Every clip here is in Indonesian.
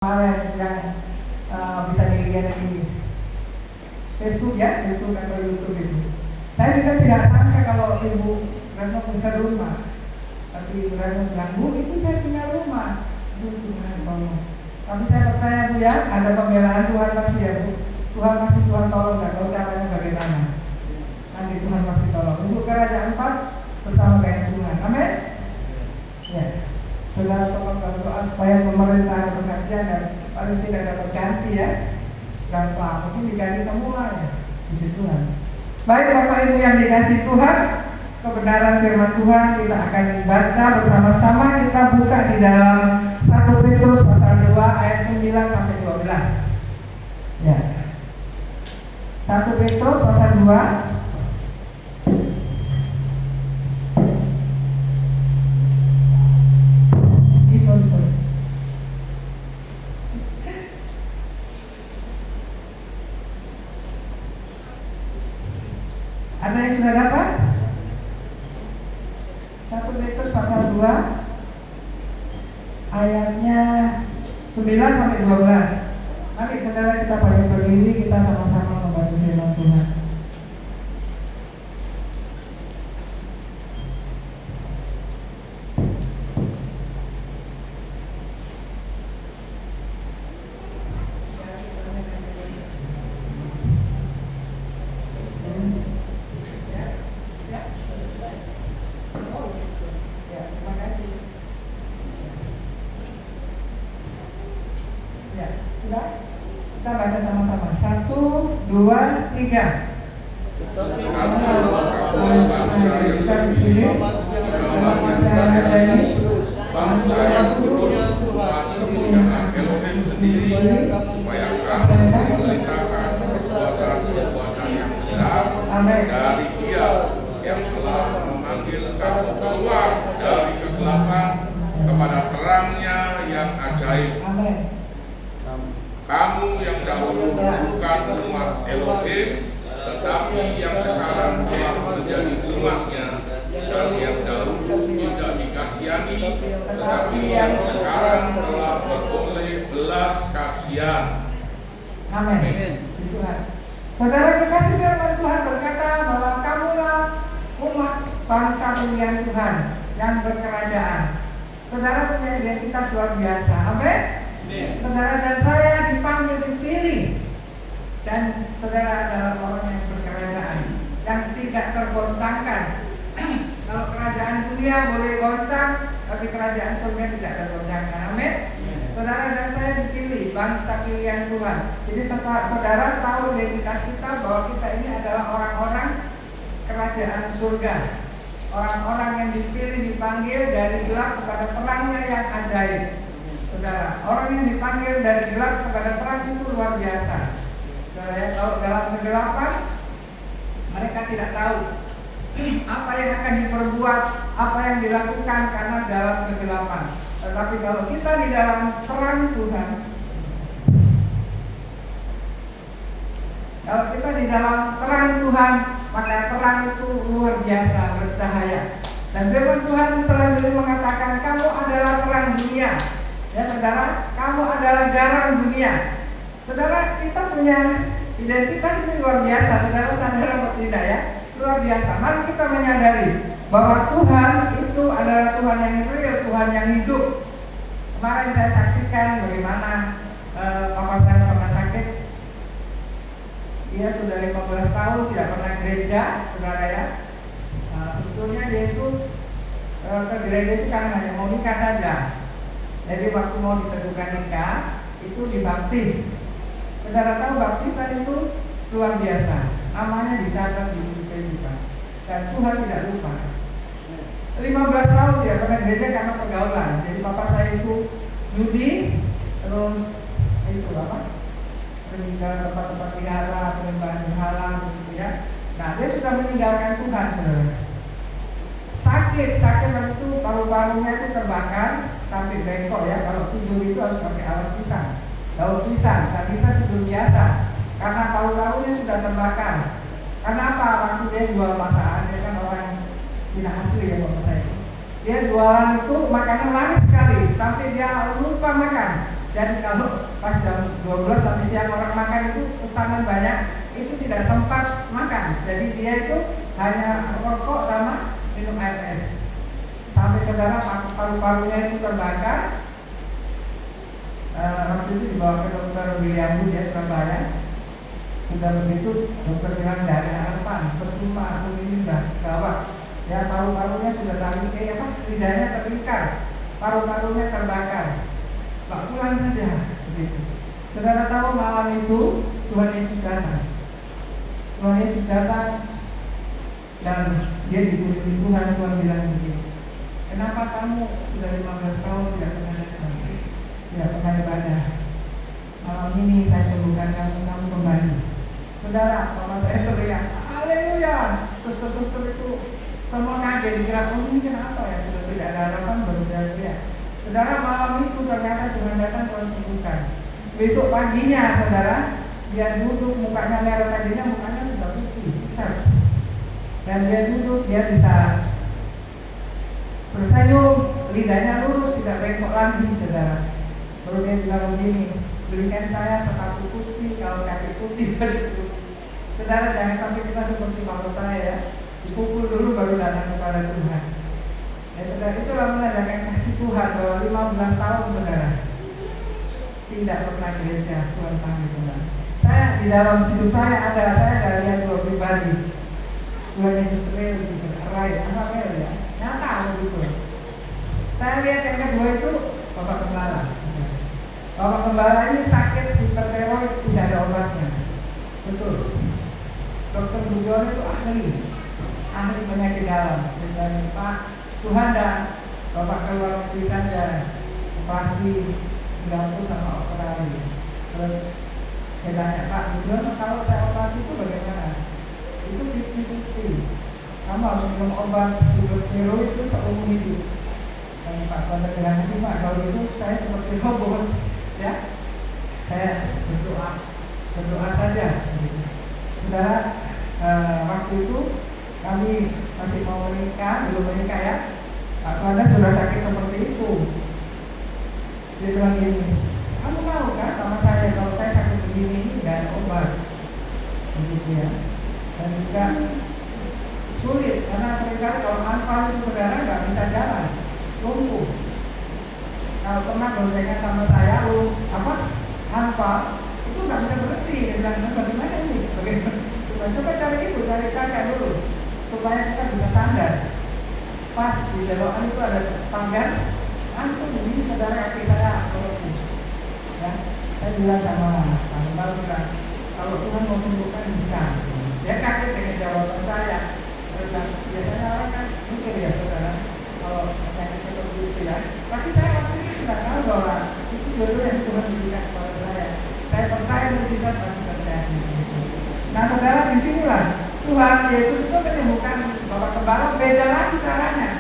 kemarin yang bisa dilihat di Facebook ya, Facebook atau YouTube itu. Saya juga tidak sangka kalau Ibu Retno punya rumah, tapi Ibu Retno bilang, Bu, itu saya punya rumah. Tapi saya percaya Bu ya, ada pembelaan Tuhan pasti ya Bu. Tuhan pasti Tuhan tolong, nggak tahu caranya bagaimana. Nanti Tuhan pasti tolong. Untuk kerajaan 4 bersama dengan Tuhan. Amin. Ya. Saudara tolong berdoa supaya pemerintah bekerja dan paling tidak dapat ganti ya. Berapa? Mungkin diganti semua ya. Puji Tuhan. Baik Bapak Ibu yang dikasih Tuhan, kebenaran firman Tuhan kita akan baca bersama-sama. Kita buka di dalam 1 Petrus pasal 2 ayat 9 sampai 12. Ya. 1 Petrus pasal 2 Ada yang sudah dapat? 1 Petrus pasal 2 ayatnya 9 sampai 12. Mari saudara kita pada berdiri, kita sama-sama membaca firman Tuhan. Kita baca sama-sama. 1, 2, 3. Bangsa yang kudus, Tuhan Elohim sendiri, supaya kamu memerintahkan perbuatan yang besar dari Dia yang telah memanggil kamu keluar dari kegelapan kepada terangnya yang ajaib. Kamu yang dahulu bukan umat Elohim, tetapi yang sekarang telah menjadi umatnya, dan yang dahulu tidak dikasihani, tetapi yang sekarang telah beroleh belas kasihan. Amin. Saudara kekasih firman Tuhan berkata bahwa kamulah umat bangsa pilihan Tuhan yang berkerajaan. Saudara punya identitas luar biasa. Amin. Saudara dan saya dipanggil, dipilih, dan saudara adalah orang yang berkerajaan, yang tidak tergoncangkan. Kalau kerajaan dunia boleh goncang, tapi kerajaan surga tidak tergoncangkan. Amin. Saudara dan saya dipilih, bangsa pilihan Tuhan. Jadi saudara tahu identitas kita bahwa kita ini adalah orang-orang kerajaan surga, orang-orang yang dipilih, dipanggil dari gelap kepada terangnya yang ajaib. Saudara, orang yang dipanggil dari gelap kepada terang itu luar biasa. Saudara ya, kalau dalam kegelapan mereka tidak tahu apa yang akan diperbuat, apa yang dilakukan karena dalam kegelapan. Tetapi kalau kita di dalam terang Tuhan, kalau kita di dalam terang Tuhan, maka terang itu luar biasa bercahaya. Dan firman Tuhan selanjutnya mengatakan, kamu adalah terang dunia. Ya saudara, kamu adalah garam dunia. Saudara, kita punya identitas ini luar biasa. Saudara sadar atau tidak ya? Luar biasa. Mari kita menyadari bahwa Tuhan itu adalah Tuhan yang real, Tuhan yang hidup. Kemarin saya saksikan bagaimana papa saya pernah sakit. Dia sudah 15 tahun tidak pernah gereja, saudara ya. Sebetulnya dia itu ke gereja itu karena hanya mau nikah saja. Jadi waktu mau diteguhkan nikah itu dibaptis. Saudara tahu baptisan itu luar biasa. Namanya dicatat di buku kehidupan. Dan Tuhan tidak lupa. 15 tahun dia pernah gereja karena pergaulan. Jadi papa saya itu judi, terus itu apa? Pergi ke tempat-tempat wihara, penyembahan berhala, begitu ya. Nah dia sudah meninggalkan Tuhan, saudara. Sakit itu paru-parunya itu terbakar sampai bengkok ya. Kalau tidur itu harus pakai alas pisang, daun pisang, tak bisa tidur biasa karena paru-parunya sudah terbakar. Karena apa? Waktu dia jual masakan, dia kan orang tidak asli ya bapak saya. Dia jualan itu makanan laris sekali sampai dia lupa makan. Dan kalau pas jam 12 sampai siang orang makan itu pesanan banyak, itu tidak sempat makan. Jadi dia itu hanya rokok sama minum air es. Sampai saudara paru-parunya itu terbakar. Waktu itu dibawa ke dokter William dia Surabaya. Sudah begitu dokter bilang dari harapan, percuma aku ini udah gawat. Ya paru-parunya sudah lidahnya terbakar, paru-parunya terbakar. Pak pulang saja, begitu. Saudara tahu malam itu Tuhan Yesus datang. Tuhan Yesus datang dan dia dipuji Tuhan. Tuhan bilang begini, kenapa kamu sudah 15 tahun tidak pernah datang, tidak pernah ibadah? Malam ini saya sembuhkan kamu kembali. Saudara, mama saya teriak, haleluya. Terus itu semua kaget, dikira ini kenapa ya, sudah tidak ada harapan baru dia. Saudara, malam itu ternyata Tuhan datang, Tuhan sembuhkan. Besok paginya saudara, dia duduk, mukanya merah, tadinya mukanya sudah putih, pucat. Dan dia duduk, dia bisa tersenyum, lidahnya lurus, tidak bengkok lagi saudara. Baru dia bilang begini, belikan saya sepatu putih, kaos kaki putih, baju putih. Saudara, jangan sampai kita seperti waktu saya ya, dipukul dulu baru datang kepada Tuhan. Ya saudara, itulah menandakan kasih Tuhan bahwa 15 tahun saudara tidak pernah gereja, Tuhan panggil saudara. Saya di dalam hidup saya ada lihat dua pribadi. Tuhan Yesus real, ya, nyata begitu. Saya lihat yang kedua itu Bapak Gembala. Bapak Gembala ini sakit hipertiroid, tidak ada obatnya. Betul. Dokter Bujono itu ahli penyakit dalam. Dan Pak Tuhan dan Bapak keluar negeri saja, operasi Singapura sama Australia. Terus saya tanya, Pak Bujono, kalau saya operasi itu bagaimana? Itu 50-50. Kamu harus minum obat hipertiroid itu seumur hidup. Dan Pak Tuhan bilang, Pak, kalau itu saya seperti robot, ya. Saya berdoa saja. Saudara, waktu itu kami masih mau menikah, belum menikah ya. Pak Tuhan sudah sakit seperti itu. Dia bilang gini, kamu mau kan sama saya kalau saya sakit begini ini nggak ada obat, begitu ya. Dan juga sulit karena seringkali kalau anfal itu saudara nggak bisa jalan, lumpuh. Kalau pernah goncengan sama saya, anfal itu nggak bisa berhenti. Dia bilang, bagaimana ini? Coba cari kakak dulu supaya kita bisa sandar. Pas di belokan itu ada tangga, langsung ini saudara kaki saya melompat. Ya, saya bilang sama Pak bilang, kalau Tuhan mau sembuhkan bisa. Dia kaget dengan jawaban saya. Biasanya orang kan mikir ya saudara, kalau penyakit seperti itu ya. Tapi saya waktu itu tidak tahu bahwa itu jodoh yang Tuhan berikan kepada saya. Saya percaya mukjizat pasti terjadi. Nah saudara, disinilah Tuhan Yesus itu menyembuhkan Bapak Gembala, beda lagi caranya.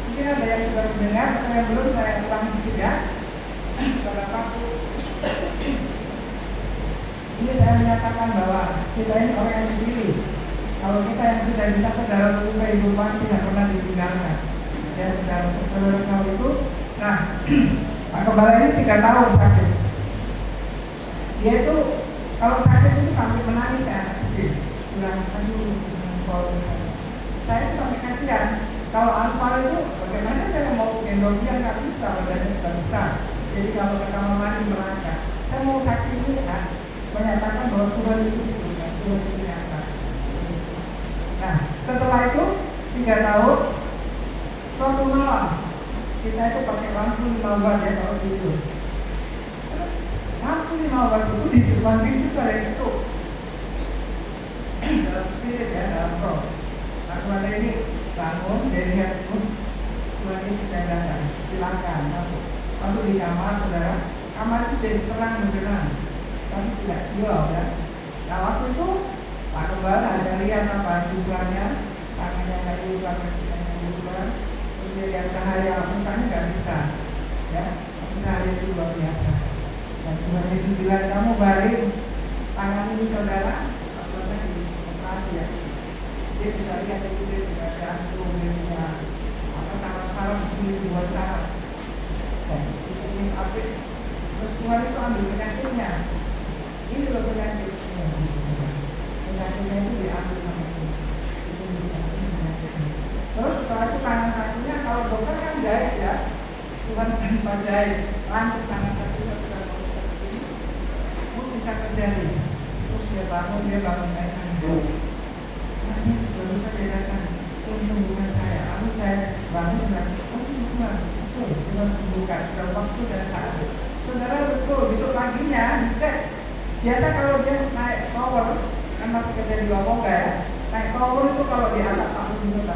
Mungkin ada yang sudah mendengar atau yang belum, saya ulangi sedikit ya. Pada waktu ini saya menyatakan bahwa kita ini orang yang dipilih. Kalau kita yang sudah bisa ke dalam kehidupan tidak pernah ditinggalkan. Ya saudara tahu itu. Nah, Pak Gembala ini 3 tahun sakit. Dia itu kalau sakit itu sampai menangis kayak anak kecil. Bilang, saya itu sampai kasihan. Kalau anfal itu bagaimana saya mau gendong dia nggak bisa, badannya sudah besar. Jadi kalau ke kamar mandi melangkah. Saya mau saksi ini kan, menyatakan bahwa Tuhan itu Tuhan itu nyata. Nah, setelah itu 3 tahun, suatu malam kita itu pakai lampu 5 watt ya kalau tidur. Terus lampu 5 watt itu di depan pintu ada yang ketuk. Dalam spirit ya, dalam roh. Nah, kepada ini bangun, dia lihat Tuhan Yesus yang datang. Silakan masuk di kamar saudara. Kamar itu jadi terang benderang, tapi tidak silau ya. Nah waktu itu Pak Gembala ada lihat apa jumlahnya, tangannya kayu, kakinya berubah, terus dia lihat cahaya, mukanya nggak bisa, ya, cahaya itu luar biasa. Dan Tuhan Yesus bilang, kamu balik tangan ini saudara, maksudnya di operasi ya. Dia bisa lihat itu dia tidak jantung, dia punya apa saraf-saraf di sini dibuat saraf. Dan di sini apik. Terus Tuhan itu ambil penyakitnya. Ini loh penyakitnya. Penyakitnya itu diambil sama Tuhan. Terus setelah itu tangan satunya, kalau dokter kan jahit ya, Tuhan tanpa jahit, langsung tangan satunya sudah mau seperti ini, bisa terjadi. Terus dia bangun naik tangga. Nah, Yesus baru saja datang, Tuhan sembuhkan saya. Lalu saya bangun dan Tuhan, betul, Tuhan sembuhkan. Sudah waktu dan saat. Saudara betul, besok paginya dicek. Biasa kalau dia naik tower, kan masih kerja di Wamoga ya. Naik tower itu kalau di atas 40 menit.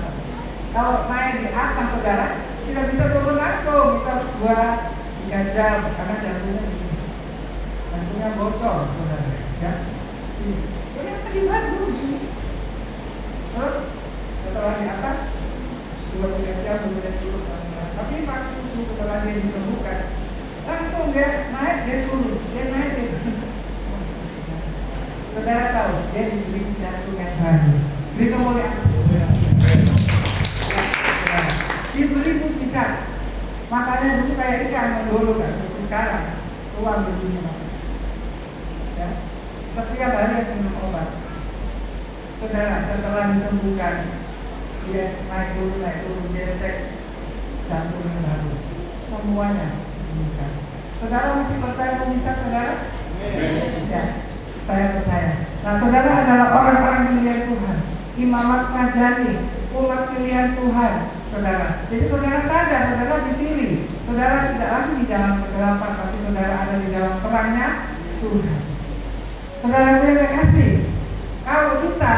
Kalau naik di atas saudara, tidak bisa turun langsung. Kita harus 2-3 jam karena jantungnya bocor saudara. Ya, ternyata dibantu. Terus setelah di atas 2-3 jam kemudian turun. Tapi waktu setelah dia disembuhkan, langsung dia naik, dia turun, dia naik, dia turun. Saudara tahu, dia diberi jantung yang baru, beri kemuliaan, diberi mujizat. Makanya dulu kayak ikan mendulu kan, seperti sekarang keluar begini. Ya, setiap hari harus minum obat. Saudara, setelah disembuhkan, dia naik turun, dia cek jantung yang baru, semuanya disembuhkan. Saudara masih percaya mujizat saudara? Ya, saya percaya. Nah, saudara adalah orang-orang pilihan Tuhan, imamat Majani, umat pilihan Tuhan, saudara. Jadi saudara sadar, saudara dipilih. Saudara tidak lagi di dalam kegelapan, tapi saudara ada di dalam terangnya Tuhan. Saudara yang kasih, kalau kita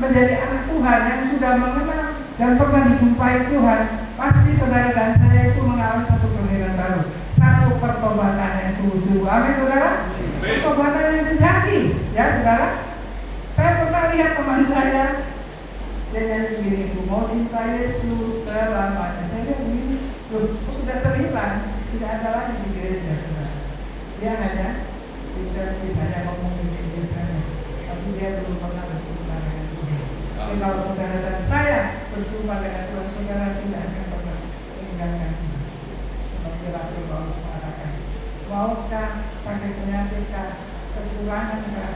menjadi anak Tuhan yang sudah mengenal dan pernah dijumpai Tuhan, pasti saudara dan saya itu mengalami satu kelahiran baru, satu pertobatan yang sungguh-sungguh. Amin saudara. Pertobatan yang sejati, ya saudara. Saya pernah lihat teman saya, dia nyanyi begini, "Ku mau cinta Yesus selamanya." Saya lihat begini, loh, sudah terhilang, tidak ada lagi di gereja, saudara. Dia hanya bisa ngomong di desanya, tapi dia belum pernah berjumpa dengan Tuhan. Tapi kalau saudara dan saya berjumpa dengan Tuhan, saudara tidak akan pernah meninggalkan Tuhan. Seperti Rasul Paulus mengatakan, maukah sakit penyakitkah, kekurangankah,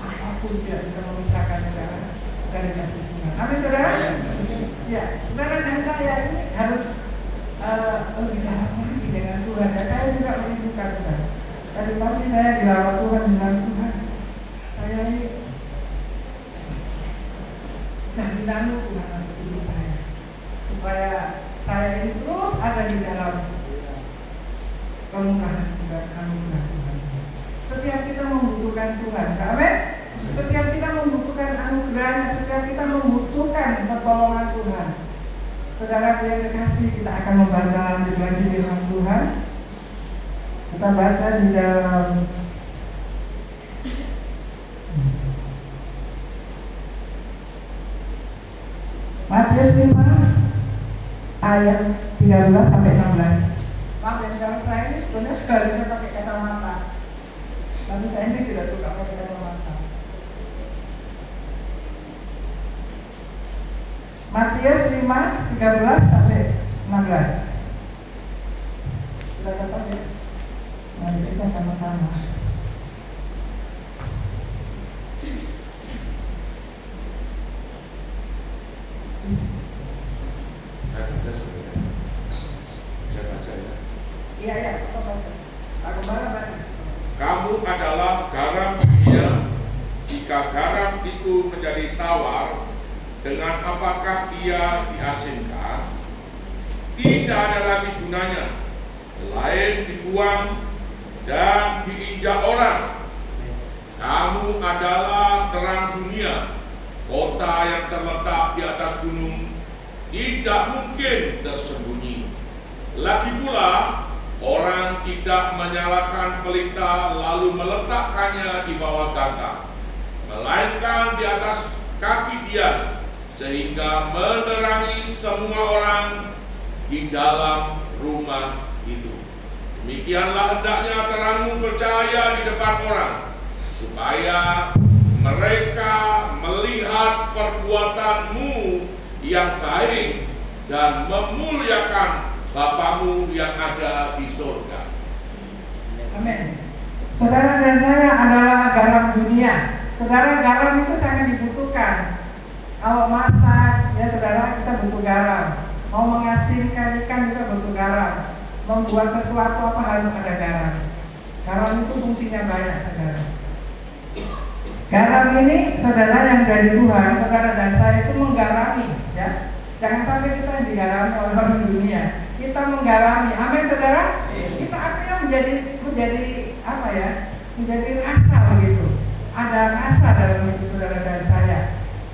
apapun tidak bisa memisahkan saudara dari kasih Tuhan. Amin saudara. Ya, saudara dan saya ini harus lebih dalam lagi dengan Tuhan. Dan saya juga merindukan Tuhan. Tadi pagi saya dilawat Tuhan dengan Tuhan. Saya ini jaminanmu Tuhan atas hidup saya, supaya saya ini terus ada di dalam kemurahan dan anugerah Tuhan. Setiap kita membutuhkan Tuhan, amin. Setiap kita membutuhkan anugerahnya, setiap kita membutuhkan pertolongan Tuhan. Saudara yang kekasih, kita akan membaca lanjut lagi firman Tuhan. Kita baca di dalam Matius 5 ayat 13 sampai 16. Maaf ya, sekarang saya ini sebenarnya sebaliknya pakai kacamata, tapi saya ini tidak suka pakai kacamata. Matius 5 13 sampai 16. Sudah dapat ya? Mari kita sama-sama. Saya baca sebenarnya. Saya baca ya. Iya, apa baca? Aku baca. Kamu adalah garam dunia. Jika garam itu menjadi tawar, dengan apakah ia diasinkan? Tidak ada lagi gunanya selain dibuang dan diinjak orang. Kamu adalah terang dunia. Kota yang terletak di atas gunung tidak mungkin tersembunyi. Lagi pula, orang tidak menyalakan pelita lalu meletakkannya di bawah ganggang, melainkan di atas kaki dia, sehingga menerangi semua orang di dalam rumah itu. Demikianlah hendaknya terangmu bercahaya di depan orang, supaya mereka melihat perbuatanmu yang baik dan memuliakan Bapamu yang ada di surga. Amin. Saudara dan saya adalah garam dunia. Saudara, garam itu sangat dibutuhkan. Kalau masak, ya saudara, kita butuh garam. Mau mengasinkan ikan juga butuh garam. Membuat sesuatu apa harus ada garam. Garam itu fungsinya banyak, saudara. Garam ini, saudara, yang dari Tuhan, saudara dan saya itu menggarami, ya. Jangan sampai kita digarami oleh orang dunia. Kita menggarami, amin, saudara. Kita artinya menjadi apa ya? Menjadi rasa begitu. Ada rasa dalam hidup saudara dan saya.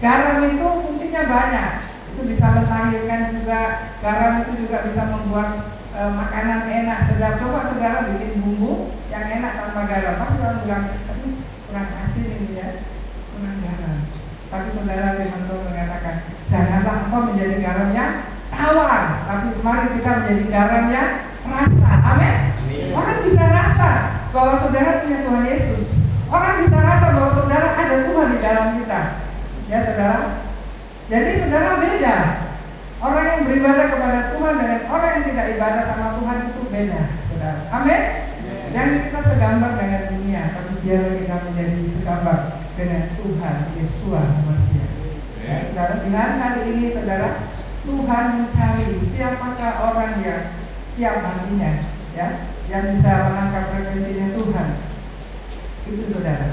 Garam itu fungsinya banyak. Itu bisa melahirkan juga. Garam itu juga bisa membuat makanan enak, sedap. Coba saudara bikin bumbu yang enak tanpa garam. Pasti orang bilang, kurang asin ini ya, kurang garam. Tapi saudara firman Tuhan mengatakan, janganlah engkau menjadi garam yang tawar, tapi mari kita menjadi garam yang rasa. Amin. Orang bisa rasa bahwa saudara punya Tuhan Yesus. Orang bisa rasa bahwa saudara ada Tuhan di dalam kita. Ya saudara. Jadi saudara beda. Orang yang beribadah kepada Tuhan dengan orang yang tidak ibadah sama Tuhan itu beda, saudara. Amin. Yang kita segambar dengan dunia, tapi biarlah kita menjadi segambar dengan Tuhan Yesus Mesias. Ya, saudara, di hari ini saudara, Tuhan mencari siapakah orang yang siap hatinya, ya, yang bisa menangkap frekuensinya Tuhan. Itu saudara.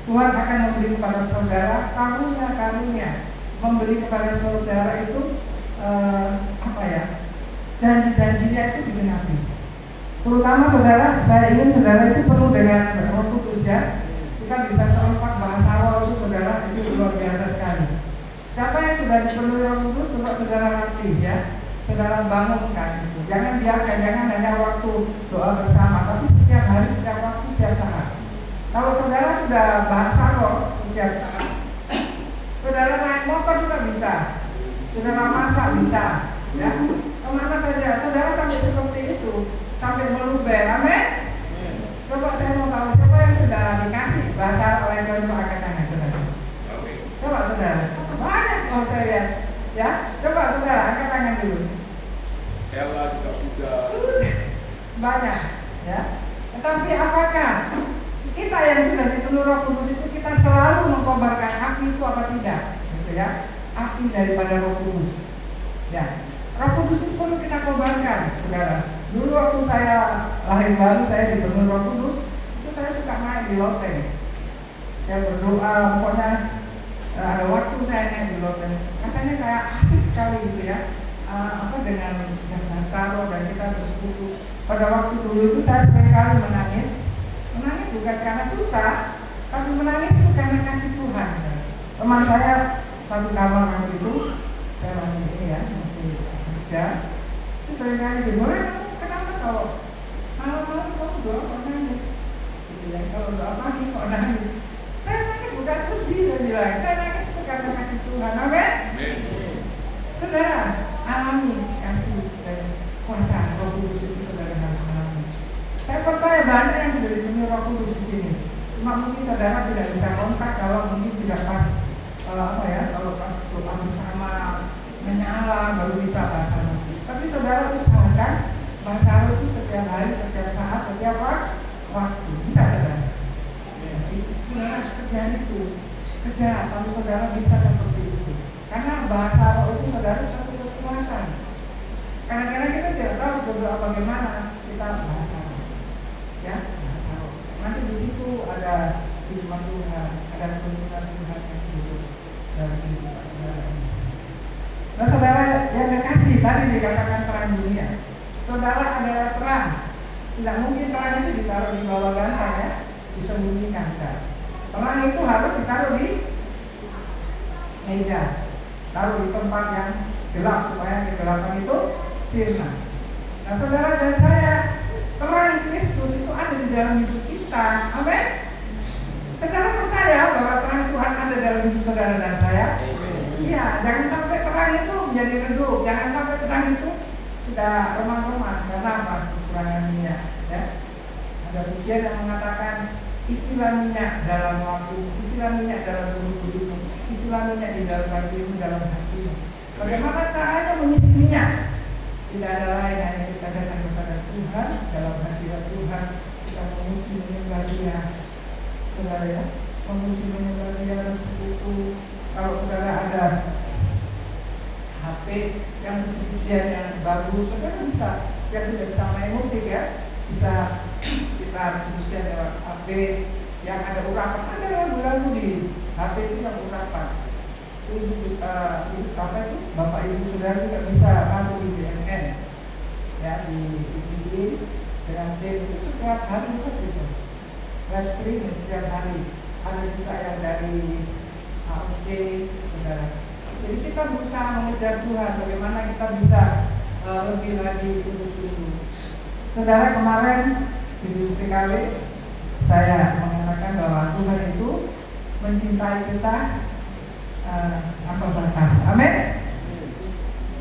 Tuhan akan memberi kepada saudara karunia-karunia, memberi kepada saudara itu janji-janjinya itu digenapi. Terutama saudara, saya ingin saudara itu penuh dengan Roh Kudus ya. Kita bisa serempak bahasa roh itu saudara, itu luar biasa sekali. Siapa yang sudah dipenuhi Roh Kudus, coba saudara latih ya. Saudara bangunkan itu. Jangan biarkan, jangan hanya waktu doa bersama, tapi setiap hari, setiap waktu, setiap saat. Kalau saudara sudah bahasa roh setiap saat, saudara naik motor juga bisa, saudara masak bisa, ya. Kemana saja, saudara sampai seperti itu, sampai meluber, amin. Coba saya mau tahu siapa yang sudah dikasih bahasa oleh Tuhan, coba angkat tangan saudara. Coba saudara, banyak kalau saya lihat, ya. Coba saudara angkat tangan dulu. Ella juga sudah. Banyak, ya. Tetapi apakah kita yang sudah dipenuhi Roh Kudus itu kita selalu mengkobarkan api itu apa tidak? Gitu ya, api daripada Roh Kudus. Ya, Roh Kudus itu perlu kita kobarkan, saudara. Dulu waktu saya lahir baru, saya dipenuhi Roh Kudus, itu saya suka naik di loteng. Saya berdoa, pokoknya ada waktu saya naik di loteng. Rasanya kayak asik sekali gitu ya. Dengan bahasa roh dan kita bersekutu. Pada waktu dulu itu saya seringkali menangis. Menangis bukan karena susah, tapi menangis itu karena kasih Tuhan. Teman saya satu kamar waktu itu, saya masih ini ya, masih kerja. Itu seringkali dimulai, kenapa kalau malam-malam kamu doa kok nangis? Gitu ya, kalau doa pagi kok nangis? Saya nangis bukan sedih, saya bilang. Saya nangis itu karena kasih Tuhan. Amin. Saudara, alami kasih dan kuasa Roh Kudus itu saudara harus alami. Saya percaya banyak yang sudah dipenuhi Roh Kudus di sini. Cuma mungkin saudara tidak bisa kontak kalau mungkin tidak pas kalau pas doa bersama menyala baru bisa bahasa roh. Tapi saudara usahakan bahasa roh itu setiap hari, setiap saat, setiap waktu. Bisa saudara. Saudara harus kerja itu, kerja kalau saudara bisa seperti itu. Karena bahasa roh itu saudara satu kekuatan. Kadang-kadang kita tidak tahu berdoa bagaimana, kita bahasa roh. Ya, bahasa roh. Nanti di situ ada firman Tuhan, ada tuntunan Tuhan yang hidup dalam kehidupan saudara. Nah saudara yang dikasih tadi dikatakan terang dunia. Saudara adalah terang. Tidak mungkin terang itu ditaruh di bawah gantang ya, disembunyikan. Terang itu harus ditaruh di meja, taruh di tempat yang gelap supaya kegelapan itu sirna. Nah saudara dan saya, terang Kristus itu ada di dalam hidup kita. Amin. Saudara percaya bahwa terang Tuhan ada dalam hidup saudara dan saya? Iya, jangan sampai terang itu menjadi redup, jangan sampai terang itu sudah remang-remang karena apa? Kekurangan minyak. Ya. Ada pujian yang mengatakan isilah minyak dalam waktu, isilah minyak dalam tubuh-tubuhmu, isilah minyak di dalam hatimu, dalam hatimu. Bagaimana caranya mengisi minyak? Tidak ada lain, hanya kita datang kepada Tuhan dalam hadirat Tuhan, kita bisa memuji menyembah Dia, saudara ya, memuji menyembah Dia bersekutu. Kalau saudara ada HP yang puji-pujian yang bagus, saudara bisa, yang tidak bisa main musik ya, bisa kita puji-pujian lewat HP yang ada urapan. Ada lagu-lagu di HP itu yang urapan. Apa itu? Bapak Ibu saudara juga bisa masuk di BNN ya, di dengan tim itu setiap hari itu live streaming setiap hari. Ada juga yang dari AOC saudara. Jadi kita berusaha mengejar Tuhan, bagaimana kita bisa lebih lagi sungguh-sungguh. Saudara, kemarin di PKW saya mengatakan bahwa Tuhan itu mencintai kita tanpa batas. Amin.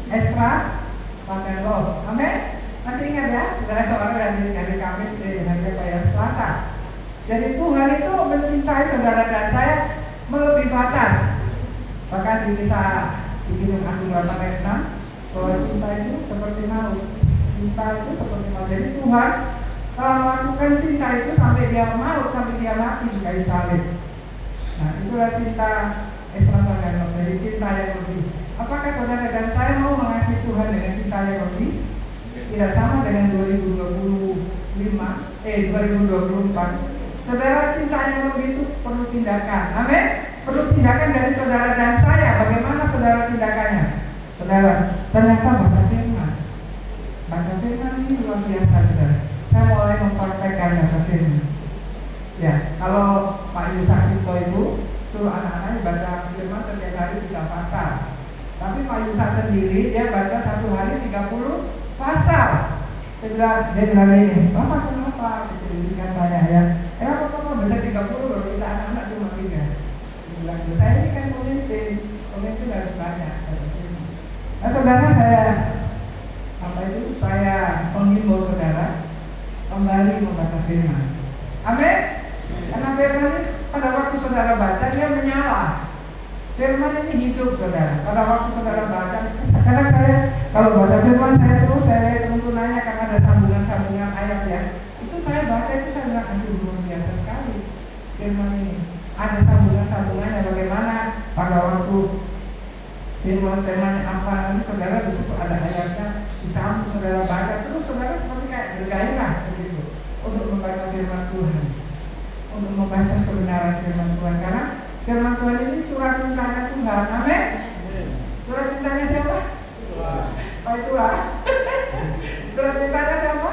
Esra makan loh. Amin. Masih ingat ya? Saudara, kemarin hari Kamis hari Selasa. Jadi Tuhan itu mencintai saudara dan saya melebihi batas. Bahkan di kisah di Gunung Agung 8 ayat 6 bahwa cinta itu seperti maut. Cinta itu seperti maut. Jadi Tuhan telah melakukan cinta itu sampai dia maut, sampai dia mati di kayu salib. Nah, itulah cinta Esra Magano. Jadi cinta yang lebih. Apakah saudara dan saya mau mengasihi Tuhan dengan cinta yang lebih? Tidak sama dengan 2024. Saudara, cinta yang lebih itu perlu tindakan. Amin. Perlu tindakan dari saudara dan saya. Bagaimana saudara tindakannya? Saudara, ternyata baca firman. Baca firman ini luar biasa, saudara. Saya mulai mempraktekkan baca firman. Ya, kalau Pak Yusak Cipto itu suruh anak-anaknya baca firman setiap hari 3 pasal. Tapi Pak Yusak sendiri dia baca satu hari 30 pasal. Dia bilang ini, Bapak kenapa? Gitu katanya ya. Apa baca 30 loh, kita anak-anak cuma 3. Dia bilang, saya ini kan pemimpin harus banyak. Nah saudara, saya menghimbau saudara kembali membaca firman. Amin. Karena firman ini pada waktu saudara baca dia menyala. Firman ini hidup saudara. Pada waktu saudara baca, karena saya kalau baca firman saya lihat tuntunannya karena ada sambungan-sambungan ayat ya. Itu saya baca itu saya bilang aduh luar biasa sekali firman ini. Ada sambungan-sambungannya bagaimana pada waktu firman-firman apa nanti saudara di situ ada ayatnya disambung saudara baca terus saudara seperti kayak bergairah begitu untuk membaca firman Tuhan, untuk membaca kebenaran firman Tuhan karena firman Tuhan ini surat cintanya Tuhan. Amin. Surat cintanya siapa? Oh itulah. Surat cintanya siapa?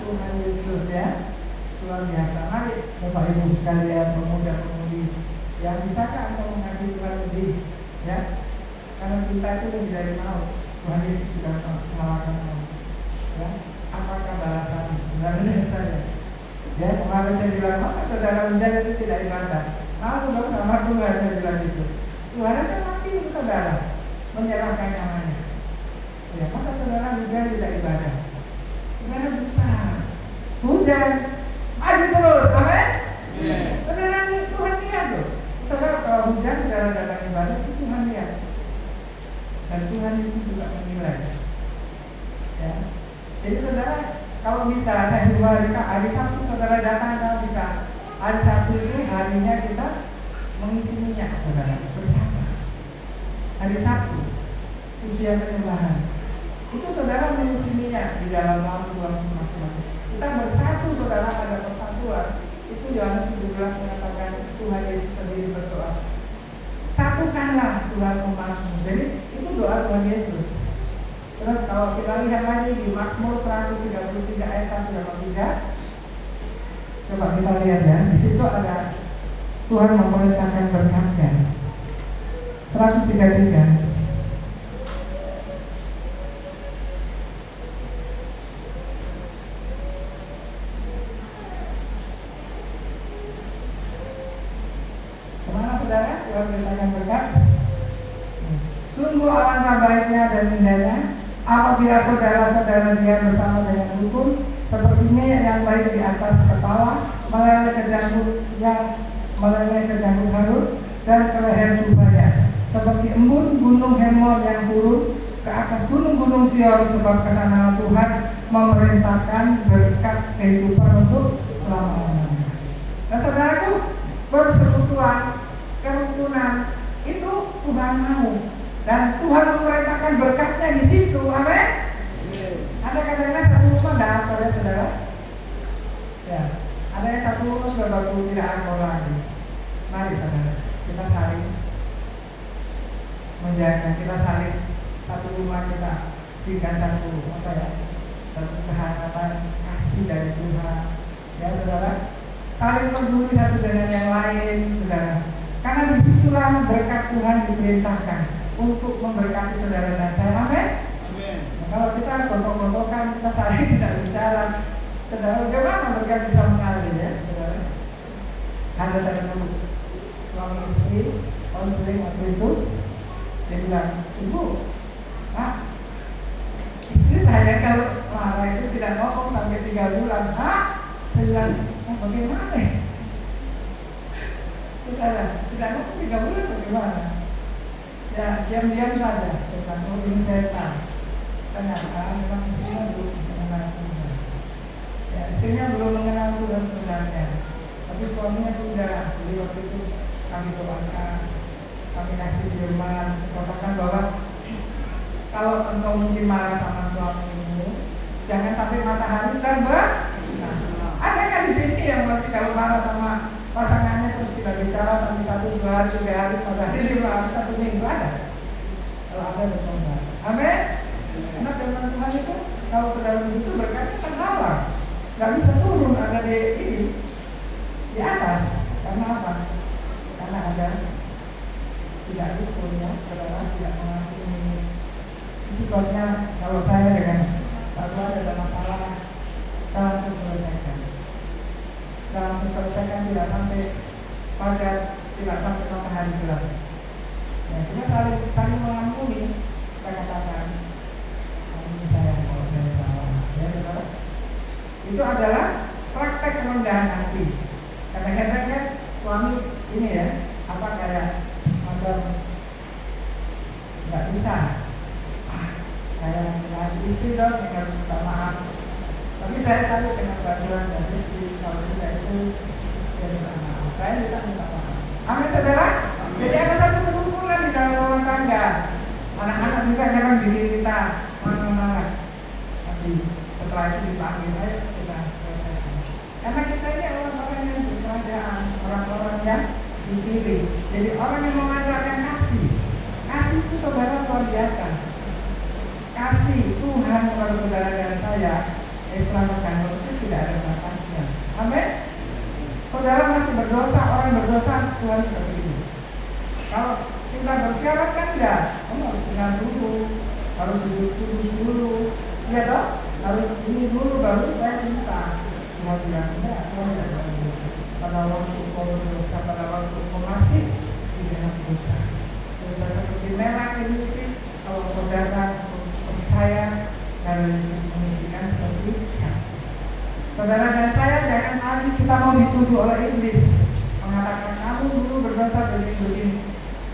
Tuhan Yesus ya. Luar biasa. Mari Bapak Ibu sekalian, pemuda-pemudi yang bisakah Anda mengasihi Tuhan lebih ya? Karena cinta itu lebih dari maut. Tuhan Yesus sudah mengalahkan maut. Ya, apakah balasan? Benar saja. Ya, kemarin saya bilang masa saudara menjadi itu tidak ibadah. Malu dong sama Tuhan, saya bilang gitu. Tuhan akan mati untuk saudara menyerahkan nyawanya. Ya, masa saudara hujan tidak ibadah? Saudara berusaha. Hujan, maju terus, amin. Saudara Tuhan lihat tuh. Saudara kalau hujan saudara datang ibadah itu Tuhan lihat. Dan Tuhan itu juga menilai. Ya. Jadi saudara kalau bisa saya hari Sabtu saudara datang kalau bisa. Hari Sabtu itu harinya kita mengisi minyak saudara bersama. Hari Sabtu ujian penyembahan. Itu saudara mengisi minyak di dalam lampu masing-masing. Kita bersatu saudara pada persatuan. Itu Yohanes 17 mengatakan Tuhan Yesus sendiri berdoa. Satukanlah Tuhan umatmu. Jadi itu doa Tuhan Yesus. Terus kalau kita lihat lagi di Mazmur 133 ayat 1-3, coba kita lihat ya. Di situ ada Tuhan memerintahkan berkatnya. 133. Kemana saudara? Tuhan memerintahkan berkat. Sungguh alangkah baiknya dan indahnya apabila saudara-saudara dia bersama dengan rukun sepertinya yang baik di atas kepala meleleh ke janggut Harun dan ke leher jubahnya seperti embun gunung Hermon yang turun ke atas gunung-gunung Sion sebab kesana Tuhan memerintahkan berkat kehidupan untuk selama-lamanya. Nah saudaraku, persekutuan, kerukunan itu Tuhan mau, dan Tuhan memerintahkan berkatnya di situ. Amin. Ada kadang-kadang satu rumah dah apa ya saudara? Ya, ada yang satu rumah sudah bagus tidak angkor lagi. Mari saudara, kita saling menjaga, kita saling satu rumah kita berikan satu apa ya, satu kehangatan kasih dari Tuhan. Ya saudara, saling peduli satu dengan yang lain, saudara. Karena disitulah berkat Tuhan diperintahkan untuk memberkati saudara dan saya. Amin. Nah, kalau kita gontok-gontokan, kita saling tidak bicara, saudara, bagaimana berkat bisa mengalir ya, saudara? Ada satu suami istri konseling waktu itu, dia bilang, ibu, istri saya kalau marah itu tidak ngomong sampai 3 bulan. Saya bilang, bagaimana? Saudara, tidak ngomong 3 bulan bagaimana? Ya, diam-diam saja. Tentang ini setan. Ternyata memang istrinya belum mengenal Tuhan. Ya, istrinya belum mengenal Tuhan sebenarnya. Tapi suaminya sudah. Jadi waktu itu kami doakan, kami kasih firman, katakan bahwa kalau engkau mungkin marah sama suamimu, jangan sampai matahari terbit. Nah, ada kan di sini yang masih kalau marah sama pasangannya terus tidak bicara sampai 1, 2 hari, 3 hari, 4 hari, 5 hari, 1 minggu ada. Kalau ada bertobat. Amin. Karena firman Tuhan itu kalau saudara begitu berkatnya terhalang, nggak bisa turun, ada di atas. Karena apa? Karena ada tidak rukun ya, saudara tidak mengampuni. Sebabnya kalau saya dengan Pak Tuhan ada masalah, dalam selesaikan. Dalam selesaikan tidak sampai fajar, tidak sampai matahari gelap. Ya, kita saling mengampuni. Kita katakan, ampuni saya kalau saya salah. Ya, saudara. Itu adalah praktek kerendahan hati. Kadang-kadang kan suami ini ya, apa kayak macam nggak bisa. Kayak lagi istri dong yang harus minta maaf. Tapi saya tahu dengan bantuan dari istri, kalau tidak itu dia minta maaf. Saya tidak minta maaf. Amin saudara. Jadi ada satu kerukunan di dalam rumah tangga. Anak-anak juga kadang bikin kita marah-marah. Tapi setelah itu dipanggil, ayo kita selesaikan. Karena kita ini orang-orang yang berkerajaan, orang-orang yang dipilih. Jadi orang yang memancarkan kasih. Kasih itu saudara luar biasa. Kasih Tuhan kepada saudara dan saya, extravagant itu tidak ada batasnya. Amin. Saudara masih berdosa, orang berdosa, Tuhan tidak beri. Kalau kita bersyarat kan enggak, kamu harus benar dulu, harus hidup kudus dulu, ya toh, harus ini dulu baru saya minta. Tuhan bilang enggak, Tuhan tidak beri. Pada waktu kau berdosa, pada waktu kau masih di dalam dosa. Dosa seperti merah ini sih, kalau saudara saya dan Yesus menunjukkan seperti itu. Saudara dan saya jangan lagi kita mau dituduh oleh iblis mengatakan kamu dulu berdosa begini.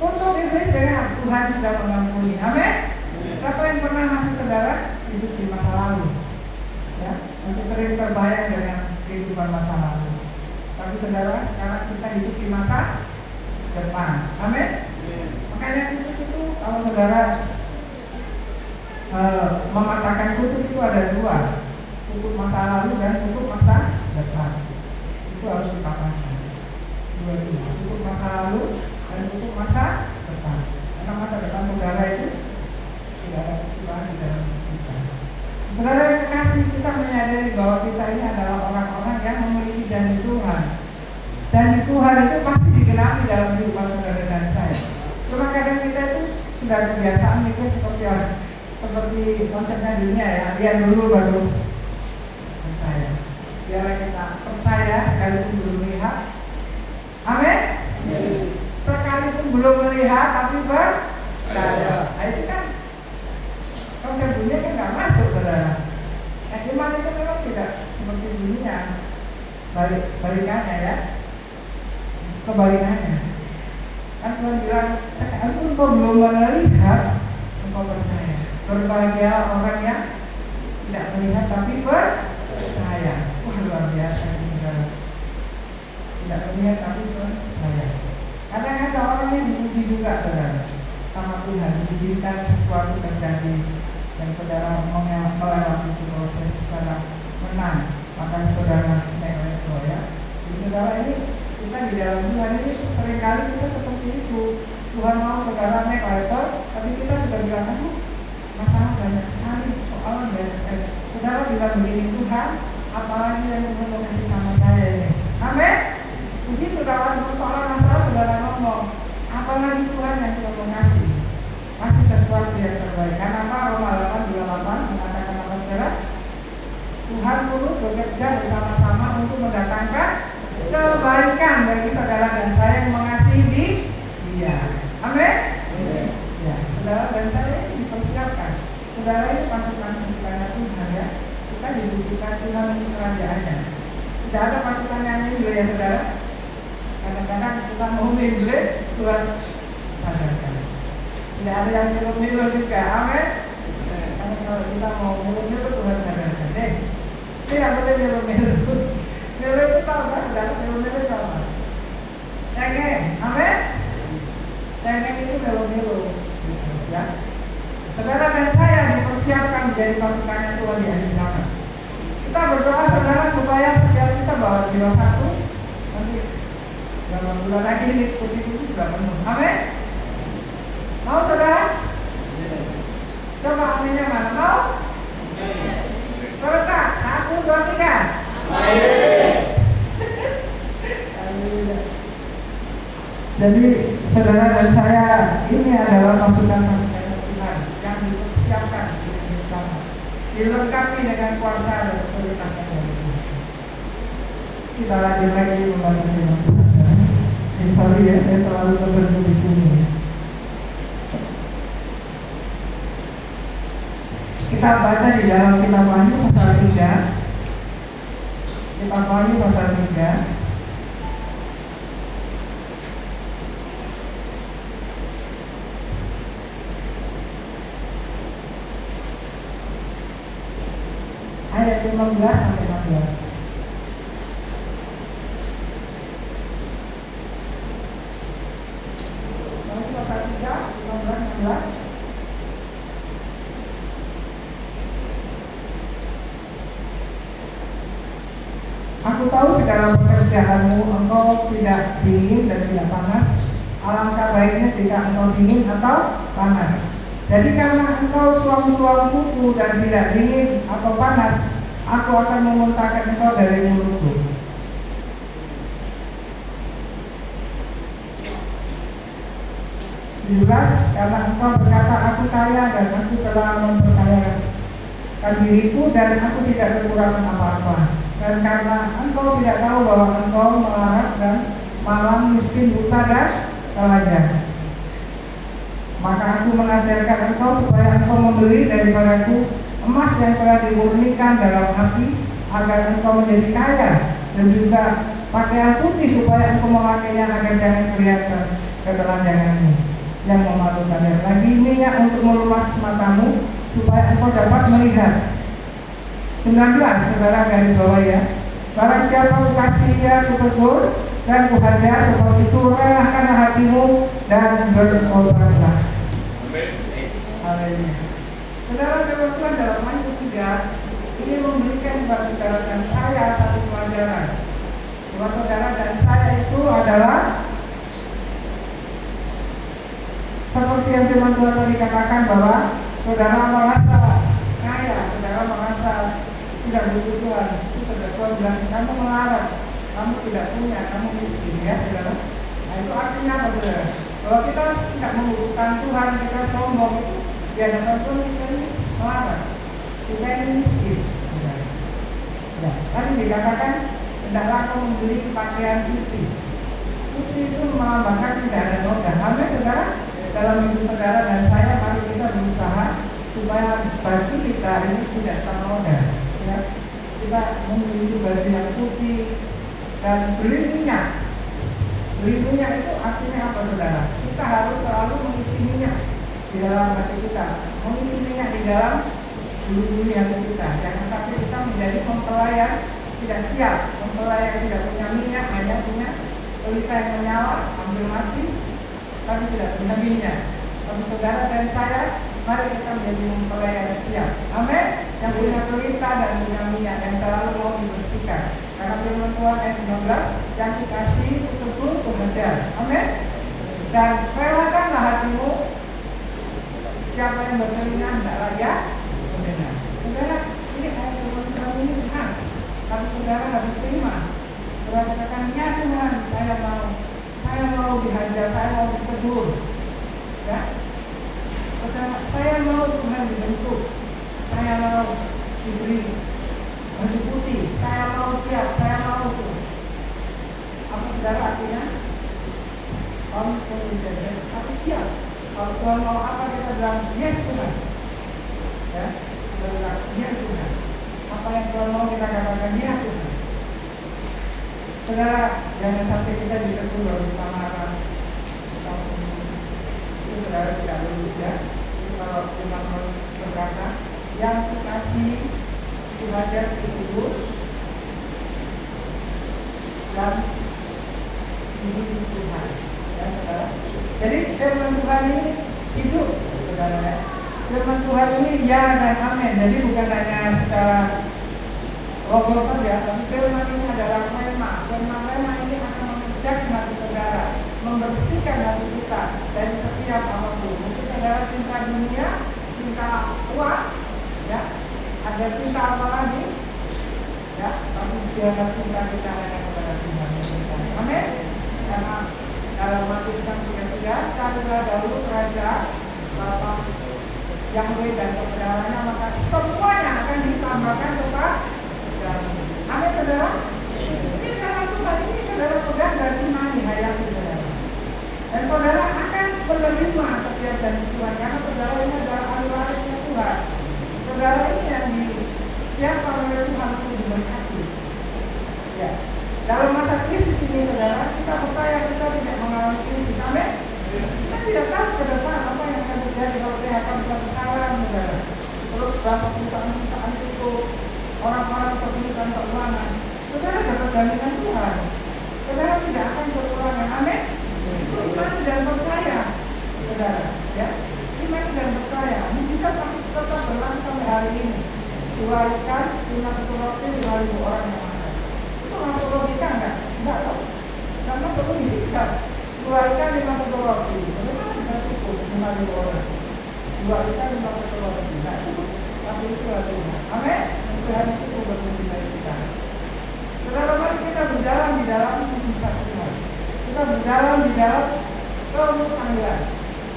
Tutup iblis dengan Tuhan juga mengampuni. Amin. Siapa yang pernah masih saudara hidup di masa lalu, ya masih sering terbayang dengan kehidupan masa lalu. Tapi saudara sekarang kita hidup di masa depan. Amin. Makanya itu kalau saudara mematahkan kutub itu ada 2, kutub masa lalu dan kutub masa depan. Itu harus dipatahkan. 2, kutub masa lalu dan kutub masa depan. Karena masa depan saudara itu tidak ada ketuaan di dalam kita. Saudara yang kekasih, kita menyadari bahwa kita ini adalah orang-orang yang memiliki janji Tuhan. Janji Tuhan itu pasti digenapi dalam kehidupan saudara dan saya. Cuma kadang kita itu sudah kebiasaan itu seperti konsepnya dunia ya, lihat dulu baru percaya. Biarlah kita percaya sekalipun belum melihat. Amin. Sekalipun belum melihat tapi percaya. Nah, itu kan konsep dunia kan nggak masuk saudara. Nah, iman itu memang tidak seperti dunia. Balikannya ya, kebalikannya. Kan Tuhan bilang sekalipun kau belum melihat, engkau percaya. Berbahagia orang yang tidak melihat tapi percaya. Wah, luar biasa ini, saudara. Tidak melihat tapi percaya. Kadang-kadang orang yang diuji juga, saudara, sama Tuhan, diizinkan sesuatu terjadi dan saudara melewati proses saudara menang, maka saudara naik level ya. Jadi saudara ini kita di dalam Tuhan ini seringkali kita seperti itu. Tuhan mau saudara naik level, tapi kita sudah bilang masalah banyak sekali, soal banyak sekali. Saudara bilang begini, Tuhan, apalagi yang Tuhan mau kasih sama saya ini. Amin. Begitu dalam persoalan masalah saudara ngomong, apalagi Tuhan yang kita mau kasih sesuatu yang terbaik. Karena apa? Roma 8:28 mengatakan apa, saudara? Tuhan turut bekerja bersama-sama untuk mendatangkan kebaikan bagi saudara dan saya yang mengasihi Dia. Amin. Ya, saudara dan saya dipersiapkan. Saudara ini pasukan-pasukannya Tuhan ya. Kita dibutuhkan Tuhan untuk kerajaannya. Tidak ada pasukan yang mimpin ya saudara. Kadang-kadang kita mau mimpin Tuhan sadarkan. Tidak ada yang milu-milu juga. Amin. Karena kalau kita mau milu-milu Tuhan sadarkan. Tidak boleh milu-milu. Milu itu tahu nggak saudara? Milu-milu tahu nggak? Cengeng. Amin. Cengeng itu milu-milu. Ya. Saudara dan saya dipersiapkan menjadi pasukannya Tuhan di akhir zaman. Kita berdoa saudara supaya setiap kita bawa jiwa satu. Nanti dalam bulan lagi ini kursi-kursi sudah penuh. Amin. Mau saudara? Coba aminnya mana? Mau? Serentak 1, 2, 3. Jadi saudara dan saya ini adalah pasukan-pasukan Tuhan yang dipersiapkan bersama, dilengkapi dengan kuasa dan otoritas yang dari. Kita lanjut lagi membaca firman Tuhan. Sorry ya, saya selalu terbentuk di sini. Kita baca di dalam kitab Wahyu pasal 3. Kitab Wahyu pasal 3. Ayat 15 sampai 16. Wahyu pasal 3, 15, 16. Aku tahu segala pekerjaanmu, engkau tidak dingin dan tidak panas. Alangkah baiknya jika engkau dingin atau panas. Jadi karena engkau suam-suam kuku dan tidak dingin atau panas, aku akan memuntahkan engkau dari mulutku. Jelas, karena engkau berkata aku kaya dan aku telah memperkayakan diriku dan aku tidak kekurangan apa-apa. Dan karena engkau tidak tahu bahwa engkau melarat dan malam, miskin, buta dan telanjang, maka aku menasihatkan engkau supaya engkau membeli daripadaku emas yang telah dimurnikan dalam hati, agar engkau menjadi kaya, dan juga pakaian putih supaya engkau memakainya agar jangan kelihatan ketelanjanganmu yang memalukan, dan lagi minyak untuk meluas matamu supaya engkau dapat melihat. 19, saudara garis bawah ya. Barang siapa kukasihi dia kutegur dan kuhajar, sebab itu relahkanlah hatimu dan bertobatlah. Amin. Haleluya. Saudara firman Tuhan dalam Wahyu 3 ini memberikan kepada saudara dan saya satu pelajaran bahwa saudara dan saya itu adalah seperti yang firman Tuhan tadi katakan, bahwa saudara merasa kaya, saudara merasa tidak butuh Tuhan. Itu saudara Tuhan bilang kamu melarat, kamu tidak punya, kamu miskin ya saudara. Nah itu artinya apa saudara? Kalau kita tidak membutuhkan Tuhan, kita sombong, itu di hadapan Tuhan kita ini melarat, kita ini miskin. Ya, tadi dikatakan hendaklah kamu membeli pakaian putih. Putih itu melambangkan tidak ada noda. Amin saudara. Dalam hidup saudara dan saya, mari kita berusaha supaya baju kita ini tidak ternoda. Ya, kita memiliki baju yang putih dan beli minyak. Beli minyak itu artinya apa saudara? Kita harus selalu mengisi minyak di dalam baju kita, mengisi minyak di dalam dulu-dulu yang kita. Jangan sampai kita menjadi mempelai yang tidak siap, mempelai yang tidak punya minyak, hanya punya pelita yang menyala, hampir mati, tapi tidak punya minyak. Tapi saudara dan saya, mari kita menjadi mempelai yang siap. Amin. Yang punya pelita dan punya minyak, yang selalu mau dibersihkan. Karena firman Tuhan ayat 19, yang dikasih teguh pengejar. Amin. Dan relakanlah hatimu. Siapa yang bertelinga hendaklah ia mendengar. Saudara, ini ayat firman Tuhan ini khas. Tapi saudara harus terima. Saudara katakan, ya Tuhan, saya mau dihajar, saya mau ditegur. Ya, saudara, saya mau Tuhan dibentuk, saya mau diberi baju putih, saya mau siap, saya mau itu. Apa saudara artinya? Yes, aku siap. Kalau Tuhan mau apa kita bilang yes Tuhan. Ya, kita bilang ya Tuhan. Apa yang Tuhan mau kita katakan ya Tuhan. Saudara, jangan sampai kita ditegur oleh pameran. Itu saudara tidak lulus ya. Itu kalau firman berkata, yang dikasih dihajar kudus dan hidup Tuhan. Ya, saudara. Jadi firman Tuhan ini hidup, saudara. Firman Tuhan ini ya dan amin. Jadi bukan hanya secara logos saja, tapi firman ini adalah rema. Firman ini akan mengejak hati saudara, membersihkan hati kita dari setiap apapun. Mungkin saudara cinta dunia, cinta uang, ya. Ada cinta apa lagi? Ya, tapi biarlah cinta kita hanya kepada Tuhan. Amin. Karena dalam Matius 3:3, carilah dahulu kerajaan Bapa Yahweh dan kebenarannya, maka semuanya akan ditambahkan kepadamu. Amin saudara. Ini karena Tuhan ini saudara pegang dan imani hayati saudara. Dan saudara akan menerima setiap janji Tuhan karena saudara ini adalah ahli warisnya Tuhan. Saudara ini yang disiapkan oleh Tuhan untuk diberkati. Ya. Dalam masa krisis ini saudara, kita percaya kita tidak mengalami krisis. Amin. Kita tidak tahu ke depan apa yang akan terjadi kalau PHK besar-besaran saudara. Terus berapa perusahaan-perusahaan itu orang-orang kesulitan keuangan. Saudara dapat jaminan Tuhan. Saudara tidak akan kekurangan. Amin. Iman dan percaya, saudara. Ya, iman dan percaya. Mujizat pasti tetap berlangsung sampai hari ini. 2 ikan, 5 ketul roti, 5.000 orang yang makan. Itu masuk logika enggak? Enggak kok. Karena masuk logika. 2 ikan, 5 ketul roti. Bagaimana bisa cukup 5.000 orang? 2 ikan, 5 ketul roti. Enggak cukup. Tapi itu adalah Tuhan. Amin. Tuhan itu sumber mujizat kita. Saudara, mari kita berjalan di dalam mujizat Tuhan. Kita berjalan di dalam kemustahilan.